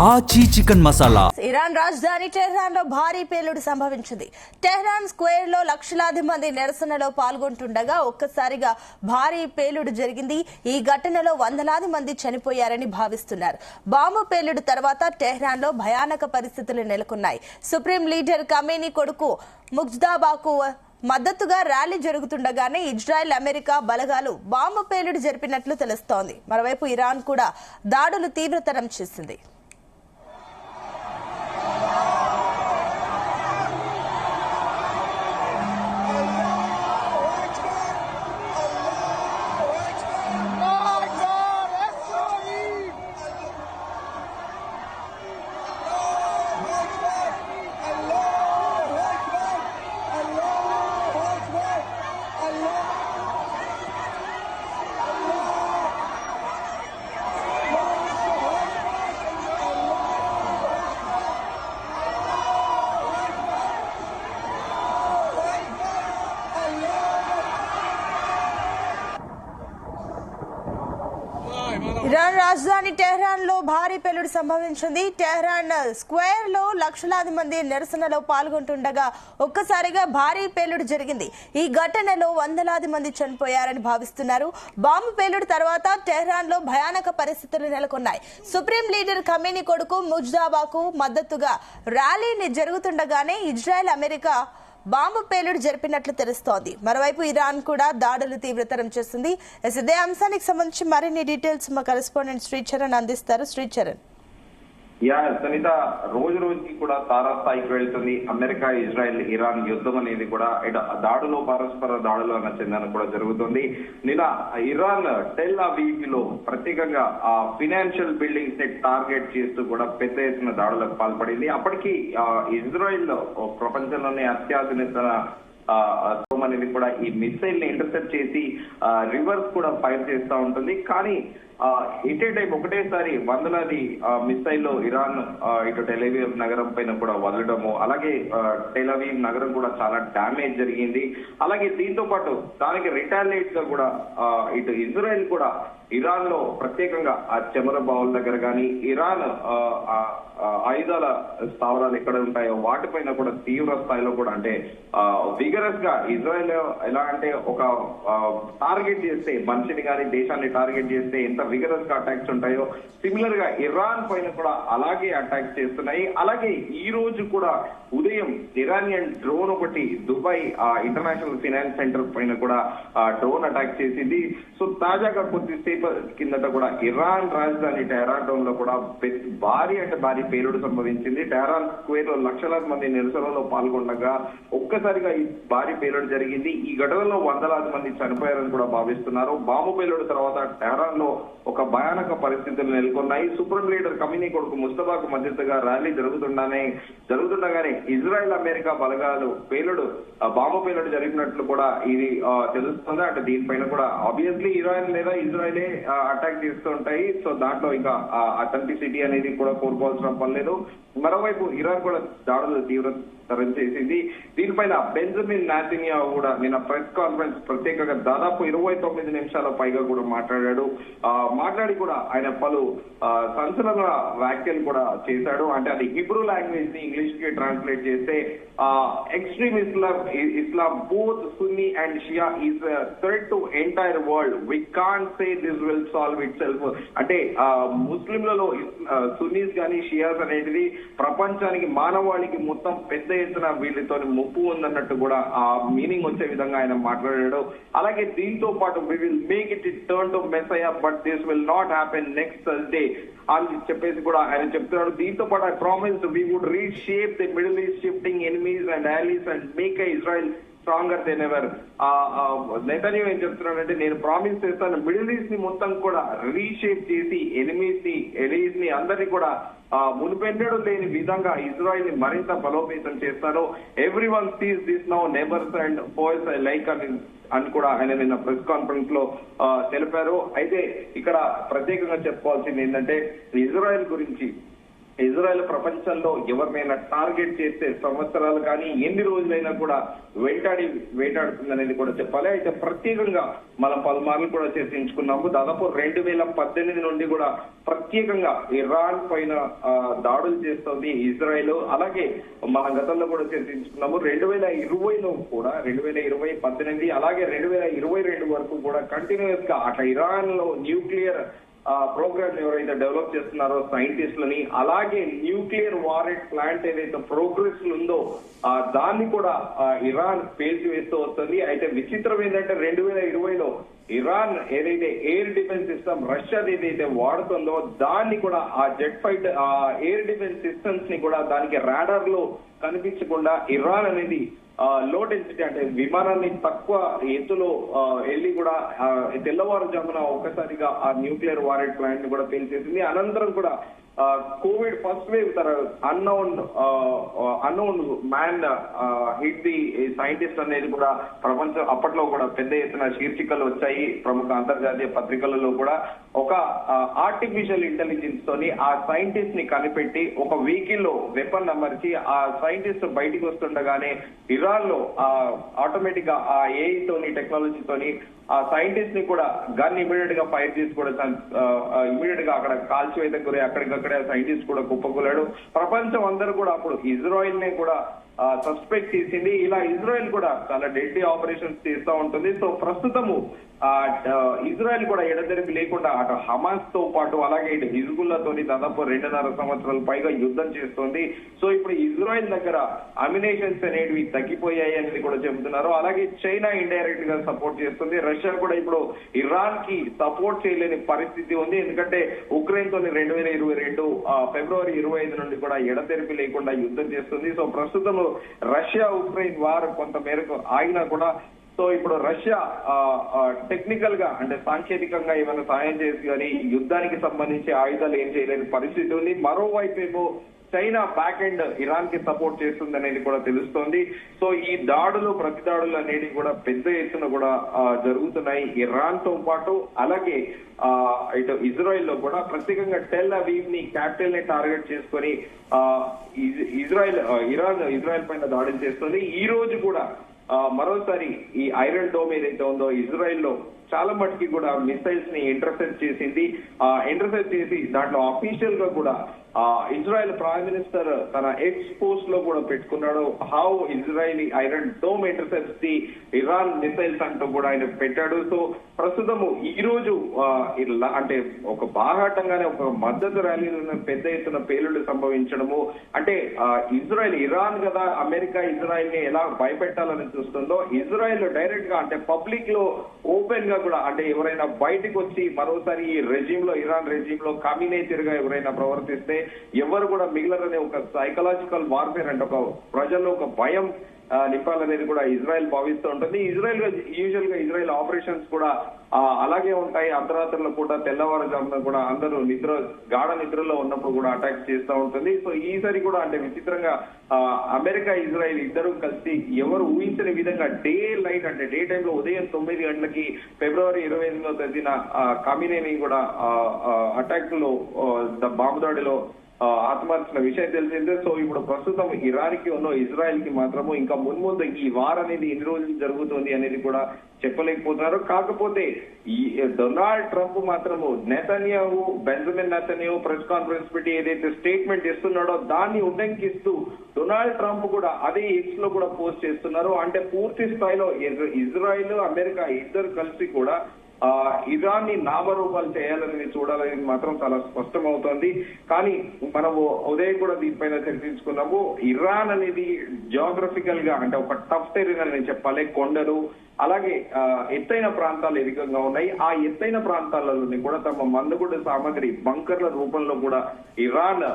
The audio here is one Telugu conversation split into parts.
ఆచి చికెన్ మసాలా. ఇరాన్ రాజధాని టెహ్రాన్ లో భారీ పేలుడు సంభవించింది. టెహ్రాన్ స్క్వేర్ లో లక్షలాది మంది నిరసనలో పాల్గొంటుండగా ఒక్కసారిగా భారీ పేలుడు జరిగింది. ఈ ఘటనలో వందలాది మంది చనిపోయారని భావిస్తున్నారు. బాంబు పేలుడు తర్వాత టెహ్రాన్ లో భయానక పరిస్థితులు నెలకొన్నాయి. సుప్రీం లీడర్ ఖమేనీ కొడుకు ముజ్తబాకు మద్దతుగా ర్యాలీ జరుగుతుండగానే ఇజ్రాయెల్ అమెరికా బలగాలు బాంబు పేలుడు జరిపినట్లు తెలుస్తోంది. మరోవైపు ఇరాన్ కూడా దాడులు తీవ్రతరం చేసింది. ఇరాన్ రాజధాని టెహ్రాన్ లో భారీ పేలుడు సంభవించింది. టెహ్రాన్ స్క్వేర్ లో లక్షలాది మంది నిరసనలో పాల్గొంటుండగా ఒక్కసారిగా భారీ పేలుడు జరిగింది. ఈ ఘటనలో వందలాది మంది చనిపోయారని భావిస్తున్నారు. బాంబు పేలుడు తర్వాత టెహ్రాన్ లో భయానక పరిస్థితులు నెలకొన్నాయి. సుప్రీం లీడర్ ఖమేనీ కొడుకు ముజ్తబాకు మద్దతుగా ర్యాలీ జరుగుతుండగానే ఇజ్రాయెల్ అమెరికా బాంబు పేలుడు జరిపినట్లు తెలుస్తోంది. మరోవైపు ఇరాన్ కూడా దాడులు తీవ్రతరం చేస్తుంది. ఇదే అంశానికి సంబంధించి మరిన్ని డీటెయిల్స్ మా కరెస్పాండెంట్ శ్రీచరణ్ అందిస్తారు. శ్రీచరణ్. సునీత, రోజు రోజుకి కూడా తారాస్థాయికి వెళ్తుంది అమెరికా ఇజ్రాయెల్ ఇరాన్ యుద్ధం అనేది కూడా దాడులో పరస్పర దాడులు అన్న చెందన కూడా జరుగుతుంది. నిన్న ఇరాన్ టెల్ అవీవ్ లో ప్రత్యేకంగా ఆ ఫినాన్షియల్ బిల్డింగ్స్ ని టార్గెట్ చేస్తూ కూడా పెద్ద ఎత్తున దాడులకు పాల్పడింది. అప్పటికి ఇజ్రాయెల్ ప్రపంచంలోనే అత్యాధునిక అనేది కూడా ఈ మిసైల్ ని ఇంటర్సెప్ట్ చేసి రివర్స్ కూడా ఫైర్ చేస్తూ ఉంటుంది. కానీ ఎట్ ఏ టైం ఒకటేసారి వందలాది మిసైల్లో ఇరాన్ ఇటు టెలవీవ్ నగరం పైన కూడా వదలడము, అలాగే టెలవీవ్ నగరం కూడా చాలా డ్యామేజ్ జరిగింది. అలాగే దీంతో పాటు దానికి రిటాలియేట్ గా కూడా ఇటు ఇజ్రాయెల్ కూడా ఇరాన్ లో ప్రత్యేకంగా ఆ చెమర బావుల దగ్గర కానీ ఇరాన్ ఆయుధాల స్థావరాలు ఎక్కడ ఉంటాయో వాటిపైన కూడా తీవ్ర స్థాయిలో కూడా అంటే విగరస్ గా ఇజ్రాయెల్ ఎలా అంటే ఒక టార్గెట్ చేస్తే మనిషిని కానీ దేశాన్ని టార్గెట్ చేస్తే ఎంత విగరస్ గా అటాక్స్ ఉంటాయో సిమిలర్ గా ఇరాన్ పైన కూడా అలాగే అటాక్ చేస్తున్నాయి. అలాగే ఈ రోజు కూడా ఉదయం ఇరానియన్ డ్రోన్ ఒకటి దుబాయ్ ఇంటర్నేషనల్ ఫైనాన్స్ సెంటర్ పైన కూడా డ్రోన్ అటాక్ చేసింది. సో తాజాగా కొద్దిసేపు కిందట కూడా ఇరాన్ రాజధాని టెహ్రాన్ లో కూడా భారీ పేలుడు సంభవించింది. టెహ్రాన్ స్క్వేర్ లో లక్షలాది మంది నిరసనలో పాల్గొనగా ఒక్కసారిగా ఈ భారీ పేలుడు జరిగింది. ఈ ఘటనలో వందలాది మంది చనిపోయారని కూడా భావిస్తున్నారు. బాంబు పేలుడు తర్వాత టెహ్రాన్ లో ఒక భయానక పరిస్థితులు నెలకొన్నాయి. సుప్రీం లీడర్ ఖమేనీ కొడుకు ముజ్తబాకు మద్దతుగా ర్యాలీ జరుగుతుండగానే ఇజ్రాయెల్ అమెరికా బలగాలు బాంబు పేలుడు జరిగినట్లు కూడా ఇది తెలుస్తుంది. అంటే దీనిపైన కూడా ఆబ్వియస్లీ ఇరాన్ లేదా ఇజ్రాయెలే అటాక్ చేస్తూ ఉంటాయి. సో దాంట్లో ఇంకా అథెంటిసిటీ అనేది కూడా కోరుకోవాల్సిన పని లేదు. మరోవైపు ఇరాన్ కూడా దాడులు తీవ్రతరం చేసింది. దీనిపైన బెంజమిన్ నెతన్యాహు కూడా నిన్న ప్రెస్ కాన్ఫరెన్స్ ప్రత్యేకంగా దాదాపు 29 నిమిషాల పైగా కూడా మాట్లాడి కూడా ఆయన పలు సంచలన వ్యాఖ్యలు కూడా చేశాడు. అంటే అది హిబ్రూ లాంగ్వేజ్ ని ఇంగ్లీష్ కి ట్రాన్స్లేట్ చేస్తే extreme Islam both Sunni and Shia is threat to entire world. We can't say this will solve itself. అంటే ముస్లింలలో సున్నీస్ కానీ షియాస్ అనేది ప్రపంచానికి మానవాళికి మొత్తం పెద్ద ఎత్తున వీళ్ళతో ముప్పు ఉందన్నట్టు కూడా ఆ మీనింగ్ వచ్చే విధంగా ఆయన మాట్లాడాడు. అలాగే దీంతో పాటు we will make it turn to messiah but this will not happen next Thursday అని చెప్పేసి కూడా ఆయన చెప్తున్నాడు. దీంతో పాటు I promise we would reshape the Middle East shifting enemies and allies and make Israel stronger than ever. Netanyahu ఏం చెప్తున్నాడంటే నేను ప్రామిస్ చేస్తాను మిడిల్ ఈస్ట్ ని మొత్తం కూడా రీషేప్ చేసి ఎనిమీస్ ని అందరినీ కూడా మునుపెన్నడూ లేని విధంగా ఇజ్రాయెల్ ని మరింత బలోపేతం చేస్తాను. Every one sees this now neighbours and force like అని కూడా ఆయన నిన్న ప్రెస్ కాన్ఫరెన్స్ లో తెలిపారు. అయితే ఇక్కడ ప్రత్యేకంగా చెప్పుకోవాల్సింది ఏంటంటే ఇజ్రాయెల్ గురించి ఇజ్రాయెల్ ప్రపంచంలో ఎవరినైనా టార్గెట్ చేస్తే సంవత్సరాలు కానీ ఎన్ని రోజులైనా కూడా వేటాడుతుంది అనేది కూడా చెప్పాలి. అయితే ప్రత్యేకంగా మనం పలుమార్లు కూడా చర్చించుకున్నాము. దాదాపు 2018 నుండి కూడా ప్రత్యేకంగా ఇరాన్ పైన దాడులు చేస్తోంది ఇజ్రాయెల్. అలాగే మనం గతంలో కూడా చర్చించుకున్నాము. 2020లో కూడా 2020, 18 అలాగే 2022 వరకు కూడా కంటిన్యూస్ గా అట్లా ఇరాన్ లో న్యూక్లియర్ ప్రోగ్రామ్ ఎవరైతే డెవలప్ చేస్తున్నారో సైంటిస్టులని, అలాగే న్యూక్లియర్ వారెట్ ప్లాంట్ ఏదైతే ప్రోగ్రెస్ ఉందో దాన్ని కూడా ఇరాన్ పేల్చివేస్తూ వస్తుంది. అయితే విచిత్రం ఏంటంటే 2020లో ఇరాన్ ఏదైతే ఎయిర్ డిఫెన్స్ సిస్టమ్ రష్యా ఏదైతే వాడుతుందో దాన్ని కూడా ఆ jet fight air defence systems ని కూడా దానికి రాడార్ లో కనిపించకుండా ఇరాన్ అనేది లో డెన్సిటీ అంటే విమానాన్ని తక్కువ ఎత్తులో వెళ్ళి కూడా తెల్లవారుజామున ఒక్కసారిగా ఆ న్యూక్లియర్ వారెట్ ప్లాంట్ ని కూడా పేల్చేసింది. అనంతరం కూడా Covid first wave unknown man hit the scientist అనేది కూడా ప్రపంచం అప్పట్లో కూడా పెద్ద ఎత్తున శీర్షికలు వచ్చాయి ప్రముఖ అంతర్జాతీయ పత్రికలలో కూడా. ఒక ఆర్టిఫిషియల్ ఇంటెలిజెన్స్ తోని ఆ సైంటిస్ట్ ని కనిపెట్టి ఒక వెహికల్ లో వెపన్ అమర్చి ఆ సైంటిస్ట్ బయటికి వస్తుండగానే ఇరాన్ లో ఆటోమేటిక్ గా ఆ ఏఐ తోని టెక్నాలజీతోని ఆ సైంటిస్ట్ ని కూడా గన్ ఇమీడియట్ గా ఫైర్ చేసి కూడా ఇమీడియట్ గా అక్కడ కాల్చివేతకు గురై అక్కడికక్కడే సైంటిస్ట్ కూడా కుప్పకూలాడు. ప్రపంచం అందరూ కూడా అప్పుడు ఇజ్రాయెల్ నే కూడా సస్పెక్ట్ చేసింది. ఇలా ఇజ్రాయెల్ కూడా చాలా డెడ్లీ ఆపరేషన్స్ చేస్తూ ఉంటుంది. సో ప్రస్తుతము ఇజ్రాయెల్ కూడా ఎడతెరిపి లేకుండా అటు హమాస్ తో పాటు అలాగే ఇటు హిజ్బుల్లాతోని దాదాపు 2.5 సంవత్సరాల పైగా యుద్ధం చేస్తోంది. సో ఇప్పుడు ఇజ్రాయెల్ దగ్గర అమ్యునేషన్స్ అనేవి తగ్గిపోయాయి అనేది కూడా చెబుతున్నారు. అలాగే చైనా ఇండైరెక్ట్ గా సపోర్ట్ చేస్తుంది. రష్యా కూడా ఇప్పుడు ఇరాన్ కి సపోర్ట్ చేయలేని పరిస్థితి ఉంది. ఎందుకంటే ఉక్రెయిన్ తోని 2022 ఫిబ్రవరి 25 నుండి కూడా ఎడతెరిపి లేకుండా యుద్ధం చేస్తుంది. సో ప్రస్తుతం రష్యా ఉక్రెయిన్ వార్ కొంత మేరకు ఆగినా కూడా సో ఇప్పుడు రష్యా టెక్నికల్ గా అంటే సాంకేతికంగా ఏమైనా సాయం చేసి కానీ యుద్ధానికి సంబంధించి ఆయుధాలు ఏం చేయలేని పరిస్థితి ఉంది. మరోవైపు ఏమో చైనా బ్యాక్ ఎండ్ ఇరాన్ కి సపోర్ట్ చేస్తుంది అనేది కూడా తెలుస్తోంది. సో ఈ దాడులు ప్రతి దాడులు అనేవి కూడా పెద్ద ఎత్తున కూడా జరుగుతున్నాయి ఇరాన్ తో పాటు. అలాగే ఇటు ఇజ్రాయెల్ లో కూడా ప్రత్యేకంగా టెల్ అవీవ్ ని క్యాపిటల్ ని టార్గెట్ చేసుకొని ఇజ్రాయెల్ పైన దాడులు చేస్తుంది. ఈ రోజు కూడా మరోసారి ఈ ఐరన్ డోమ్ ఏదైతే ఉందో ఇజ్రాయెల్ లో చాలా మటుకి కూడా మిసైల్స్ ని ఇంటర్సెప్ట్ చేసింది. ఇంటర్సెప్ట్ చేసి దాంట్లో అఫీషియల్ గా కూడా ఇజ్రాయెల్ ప్రైమ్ మినిస్టర్ తన ఎక్స్ పోస్ట్ లో కూడా పెట్టుకున్నాడు. How Israel iron dome intercepts the Iran missiles అంటూ కూడా ఆయన పెట్టాడు. సో ప్రస్తుతము ఈ రోజు అంటే ఒక బాహాటంగానే ఒక మద్దతు ర్యాలీలో పెద్ద ఎత్తున పేలుళ్లు సంభవించడము అంటే ఇరాన్ కదా అమెరికా ఇజ్రాయెల్ ని ఎలా భయపెట్టాలని చూస్తుందో ఇజ్రాయెల్ డైరెక్ట్ గా అంటే పబ్లిక్ లో ఓపెన్ గా కూడా అంటే ఎవరైనా బయటకు వచ్చి మరోసారి ఈ రెజీమ్ లో ఇరాన్ రెజీమ్ లో కమ్యూనేటర్ గా ఎవరైనా ప్రవర్తిస్తే ఎవరు కూడా మిగిలరనే ఒక సైకలాజికల్ వార్ఫేర్ అంటే ఒక ప్రజల్లో ఒక భయం నింపాలనేది కూడా ఇజ్రాయెల్ భావిస్తూ ఉంటుంది. యూజువల్ గా ఇజ్రాయెల్ ఆపరేషన్స్ కూడా అలాగే ఉంటాయి. అర్ధరాత్రుల పూట తెల్లవారుజామున కూడా అందరూ గాఢ నిద్రలో ఉన్నప్పుడు కూడా అటాక్ చేస్తూ ఉంటుంది. సో ఈసారి కూడా అంటే విచిత్రంగా అమెరికా ఇజ్రాయెల్ ఇద్దరు కలిసి ఎవరు ఊహించని విధంగా డే లైట్ అంటే డే టైంలో ఉదయం 9 గంటలకి ఫిబ్రవరి 28వ తేదీన కమినేని కూడా అటాక్ లో బాంబు దాడిలో ఆత్మహత్య విషయం తెలిసిందే. సో ఇప్పుడు ప్రస్తుతం ఇరాన్ కి ఉన్న ఇజ్రాయెల్ కి మాత్రము ఇంకా మున్ముందు ఈ వార్ అనేది ఎన్ని రోజులు జరుగుతుంది అనేది కూడా చెప్పలేకపోతున్నారు. కాకపోతే ఈ డొనాల్డ్ ట్రంప్ మాత్రము బెంజమిన్ నెతన్యాహు ప్రెస్ కాన్ఫరెన్స్ పెట్టి ఏదైతే స్టేట్మెంట్ ఇస్తున్నాడో దాన్ని ఉల్లంఘిస్తూ డొనాల్డ్ ట్రంప్ కూడా అదే ఎక్స్ లో కూడా పోస్ట్ చేస్తున్నారు. అంటే పూర్తి స్థాయిలో ఇజ్రాయెల్ అమెరికా ఇద్దరు కలిసి కూడా ఇరాన్ ని నామరూపాలు చేయాలని చూడాలని మాత్రం చాలా స్పష్టమవుతోంది. కానీ మనము ఉదయం కూడా దీనిపైన చర్చించుకున్నాము. ఇరాన్ అనేది జియోగ్రఫికల్ గా అంటే ఒక టఫ్ టెరిన్ అని చెప్పాలి. కొండలు అలాగే ఎత్తైన ప్రాంతాలు ఎదికంగా ఉన్నాయి. ఆ ఎత్తైన ప్రాంతాలలోని కూడా తమ మందుగుడ్డ సామాగ్రి బంకర్ల రూపంలో కూడా ఇరాన్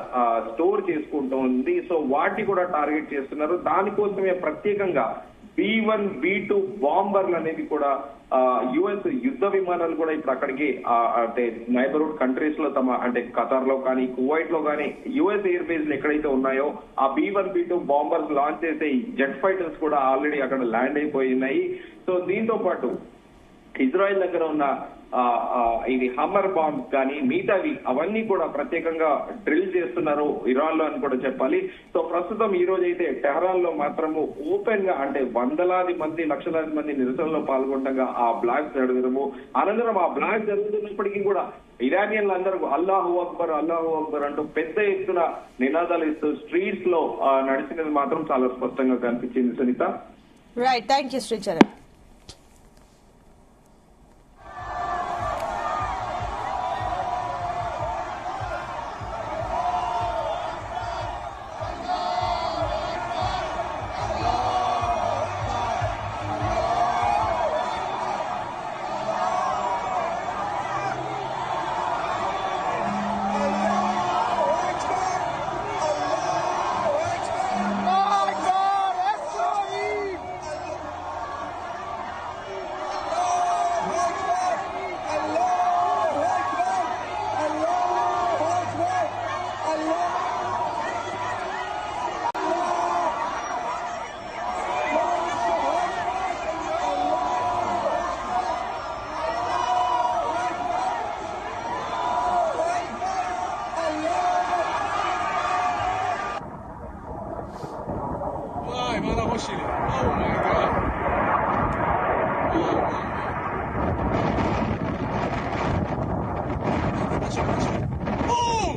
స్టోర్ చేసుకుంటూ ఉంది. సో వాటిని కూడా టార్గెట్ చేస్తున్నారు. దానికోసమే ప్రత్యేకంగా B-1, B-2 బాంబర్లు అనేది కూడా యుఎస్ యుద్ధ విమానాలు కూడా ఇప్పుడు అక్కడికి అంటే నైబర్హుడ్ కంట్రీస్ లో తమ అంటే ఖతార్ లో కానీ కువైట్ లో కానీ యుఎస్ ఎయిర్ బేస్లు ఎక్కడైతే ఉన్నాయో ఆ B-1, B-2 బాంబర్స్ లాంచ్ చేసే జెట్ ఫైటర్స్ కూడా ఆల్రెడీ అక్కడ ల్యాండ్ అయిపోయి ఉన్నాయి. సో దీంతో పాటు ఇజ్రాయెల్ దగ్గర ఉన్న ఇది హమ్మర్ బాంబ్స్ కానీ మిగతావి అవన్నీ కూడా ప్రత్యేకంగా డ్రిల్ చేస్తున్నారు ఇరాన్ లో అని కూడా చెప్పాలి. సో ప్రస్తుతం ఈ రోజు అయితే టెహరాన్ లో మాత్రము ఓపెన్ గా అంటే వందలాది మంది లక్షలాది మంది నిరసనలో పాల్గొండగా ఆ బ్లాస్ట్ జరగడము, అనంతరం ఆ బ్లాస్ట్ జరుగుతున్నప్పటికీ కూడా ఇరానియన్లు అందరూ అల్లాహు అక్బర్ అంటూ పెద్ద ఎత్తున నినాదాలు ఇస్తూ స్ట్రీట్స్ లో నడిచినది మాత్రం చాలా స్పష్టంగా కనిపించింది Sunita. Right, thank you Sricharan. Oh my God. Oh!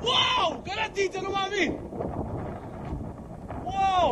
Wow! Garantito, non mami! Wow!